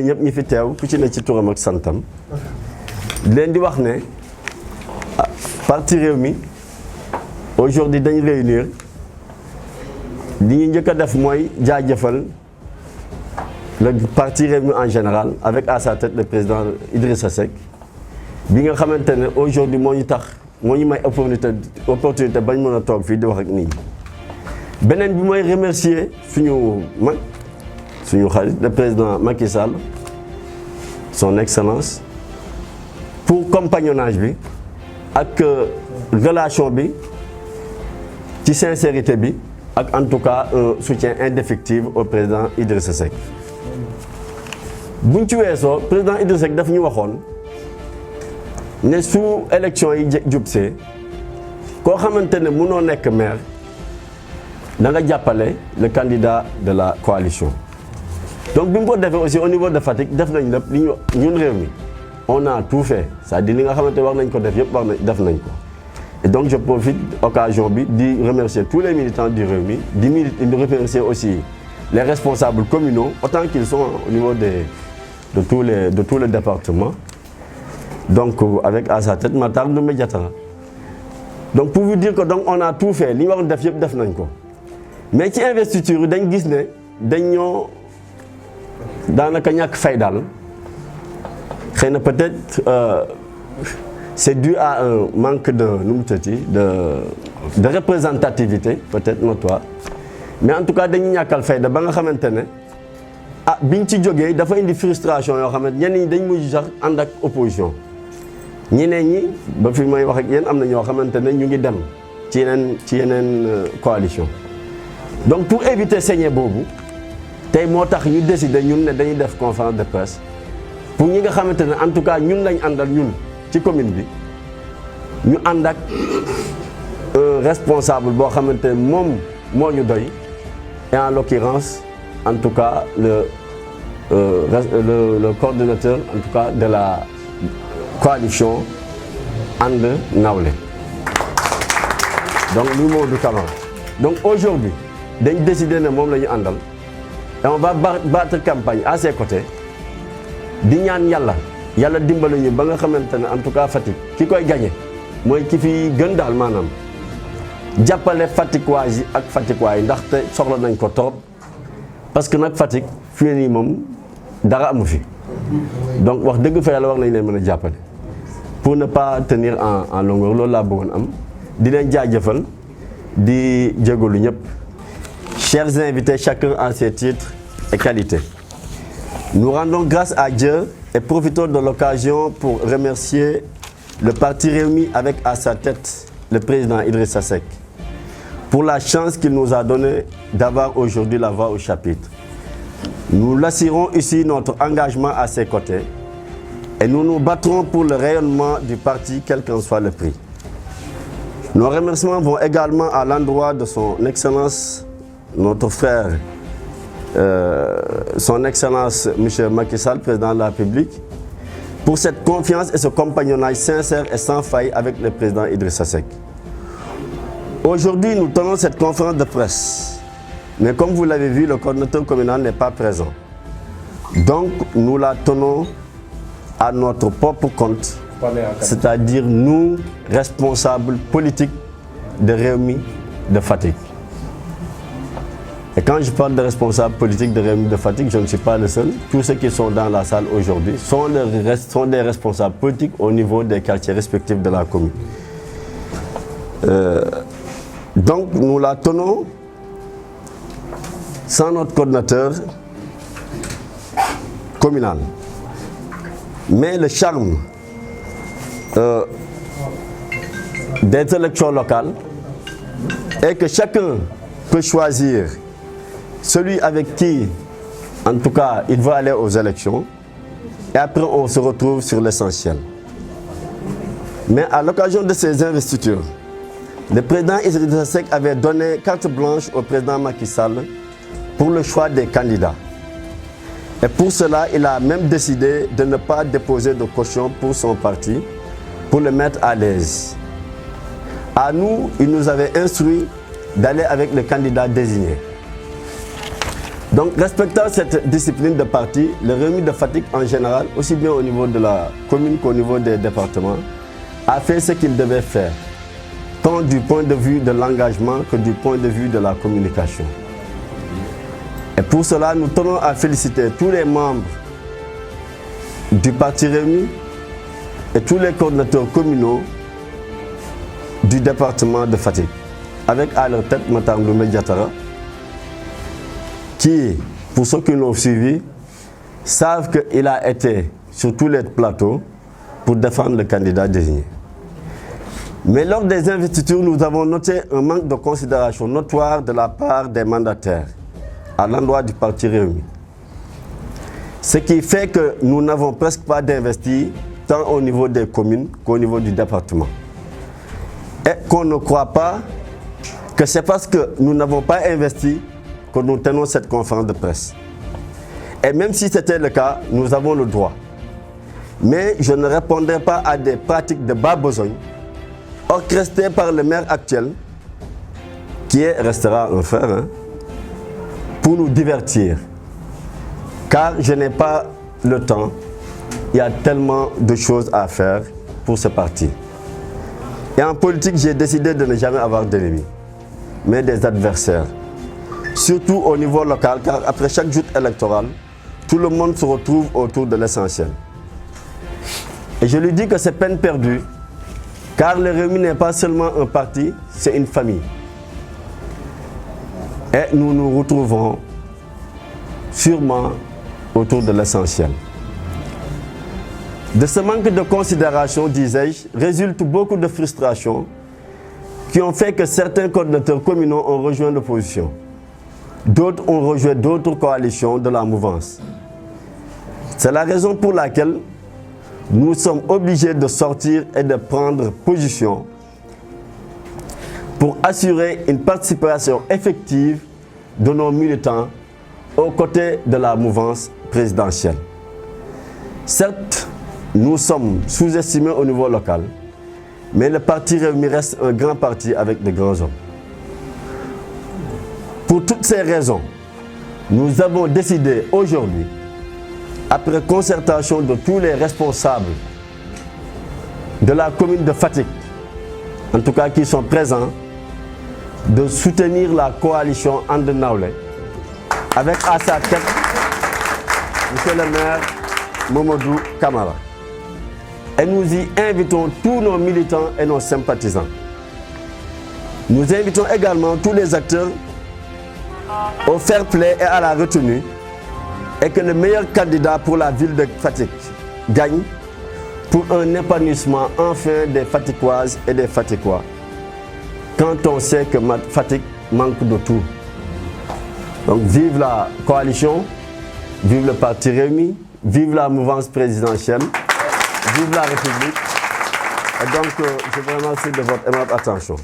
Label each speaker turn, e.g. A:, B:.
A: ñëpp ñi fi teew ku ci ne ci turam ak santam leen di wax ne parti Rewmi aujourd'hui dañ réunir li ñu njëkk a def mooy jaajëfal le parti Rewmi en général avec à sa tête le président Idrissa Seck bi nga xamante ne aujourd'hui moo ñu tax moo ñu may opportunité bañ mën a toog fii di wax ak nit ñi beneen bi mooy remercier suñu mag suñu xarit le président Macky Sall son excellence pour compagnonnage bi ak relation bi ci sincérité bi ak en tout cas un soutien indéfectible au président Idrissa Seck buñ ci weesoo président Idrissa Seck daf ñu waxoon ne su élection yi jubsee koo xamante ne mënoo nekk maire da nga jàppale le candidat de la coalition. Donc bi mu ko defee aussi au niveau de Fatick def nañ lépp li ñu ñun Rewmi on a tout fait c'est-à-dire li nga xamante war nañ ko def yëpp def nañ ko. Et donc je profite occasion bi di remercier tous les militants du Rewmi di remercier aussi les responsables communaux autant qu'ils sont au niveau de tous les départements. Donc avec à sa tête Matar Ndoumbe Diatara. Donc pour vous dire que donc on a tout fait li ñu waroon def yëpp def nañ ko mais ci investiture dañ gis ne dañ ñoo daanaka ñàkk fay daal xëy na peut-être c'est dû à un manque de nu mu tëti de représentativité peut-être notoire mais en tout cas dañu ñàkkal fayda ba nga xamante ne biñ ci jógee dafa indi frustration yoo xamante ñenn ñi dañ mujj sax ànd ak opposition ñeneen ñi ba fi may wax ak yéen am na ñoo xamante ne ñu ngi dem ci yeneen coalition donc pour éviter saigner boobu tey moo tax ñu décider ñun ne dañuy def conférence de presse pour ñi nga xamante ne en tout cas ñun lañ àndal ñun ci commune bi ñu ànd ak un responsable boo xamante ne moom moo ñu doy et en l'occurrence en tout cas le coordonnateur en tout cas de la coalition And Nawlé donc lui Modou Camara donc aujourd'hui dañ décider ne moom la ñu àndal et on va battre campagne à ses côtés di ñaan yàlla dimbali ñu ba nga xamante ne en tout cas Fatick ki koy gagné mooy ki fi gën daal maanaam jàppale Fatickwaay yi ak Fatickwaay yi ndaxte soxla nañ ko trop parce que nag Fatick fii nii moom dara amu fi donc wax dëgg fa yàlla war nañ leen mën a jàppale pour ne pas tenir en longueur loolu laa bëggoon am di leen jaajëfal di jégalu ñëpp. Chers invités, chacun en ses titres et qualités. Nous rendons grâce à Dieu et profitons de l'occasion pour remercier le parti Rewmi avec à sa tête le président Idrissa Seck pour la chance qu'il nous a donnée d'avoir aujourd'hui la voix au chapitre. Nous l'assurons ici notre engagement à ses côtés et nous nous battrons pour le rayonnement du parti quel qu'en soit le prix. Nos remerciements vont également à l'endroit de son excellence notre frère, son excellence M. Macky Sall, président de la République, pour cette confiance et ce compagnonnage sincère et sans faille avec le président Idrissa Seck. Aujourd'hui, nous tenons cette conférence de presse, mais comme vous l'avez vu, le coordinateur communal n'est pas présent. Donc, nous la tenons à notre propre compte, c'est-à-dire nous, responsables politiques de Rewmi de Fatick. Et quand je parle de responsables politiques de Rewmi de Fatick, je ne suis pas le seul. Tous ceux qui sont dans la salle aujourd'hui sont des responsables politiques au niveau des quartiers respectifs de la commune. Donc nous la tenons sans notre coordinateur communal. Mais le charme des élections locales est que chacun peut choisir celui avec qui, en tout cas, il va aller aux élections. Et après, on se retrouve sur l'essentiel. Mais à l'occasion de ces investitures, le président Idrissa Seck avait donné carte blanche au président Macky Sall pour le choix des candidats. Et pour cela, il a même décidé de ne pas déposer de caution pour son parti, pour le mettre à l'aise. À nous, il nous avait instruit d'aller avec le candidat désigné. Donc, respectant cette discipline de parti, le Rewmi de Fatick en général, aussi bien au niveau de la commune qu'au niveau des départements, a fait ce qu'il devait faire, tant du point de vue de l'engagement que du point de vue de la communication. Et pour cela, nous tenons à féliciter tous les membres du parti Rewmi et tous les coordinateurs communaux du département de Fatick, avec à leur tête Matar Ndoumé Diatara, qui, pour ceux qui l'ont suivi, savent qu'il a été sur tous les plateaux pour défendre le candidat désigné. Mais lors des investitures, nous avons noté un manque de considération notoire de la part des mandataires à l'endroit du parti Rewmi. Ce qui fait que nous n'avons presque pas d'investis tant au niveau des communes qu'au niveau du département. Et qu'on ne croit pas que c'est parce que nous n'avons pas investi que nous tenons cette conférence de presse. Et même si c'était le cas, nous avons le droit. Mais je ne répondrai pas à des pratiques de bas besogne orchestrées par le maire actuel, qui restera un frère, pour nous divertir. Car je n'ai pas le temps, il y a tellement de choses à faire pour ce parti. Et en politique, j'ai décidé de ne jamais avoir d'ennemis, mais des adversaires. Surtout au niveau local, car après chaque joute électorale, tout le monde se retrouve autour de l'essentiel. Et je lui dis que c'est peine perdue, car le Rewmi n'est pas seulement un parti, c'est une famille. Et nous nous retrouverons sûrement autour de l'essentiel. De ce manque de considération, disais-je, résulte beaucoup de frustrations qui ont fait que certains coordinateurs communaux ont rejoint l'opposition. D'autres ont rejoint d'autres coalitions de la mouvance. C'est la raison pour laquelle nous sommes obligés de sortir et de prendre position pour assurer une participation effective de nos militants aux côtés de la mouvance présidentielle. Certes, nous sommes sous-estimés au niveau local, mais le parti Rewmi reste un grand parti avec de grands hommes. Pour toutes ces raisons, nous avons décidé aujourd'hui, après concertation de tous les responsables de la commune de Fatick, en tout cas qui sont présents, de soutenir la coalition And Nawlé, avec à sa tête Monsieur le maire Mamadou Camara. Et nous y invitons tous nos militants et nos sympathisants. Nous invitons également tous les acteurs au fair play et à la retenue, et que le meilleur candidat pour la ville de Fatick gagne pour un épanouissement enfin des Fatickoises et des Fatickois, quand on sait que Fatick manque de tout. Donc vive la coalition, vive le parti Rewmi, vive la mouvance présidentielle, vive la République. Et donc je vous remercie de votre aimable attention.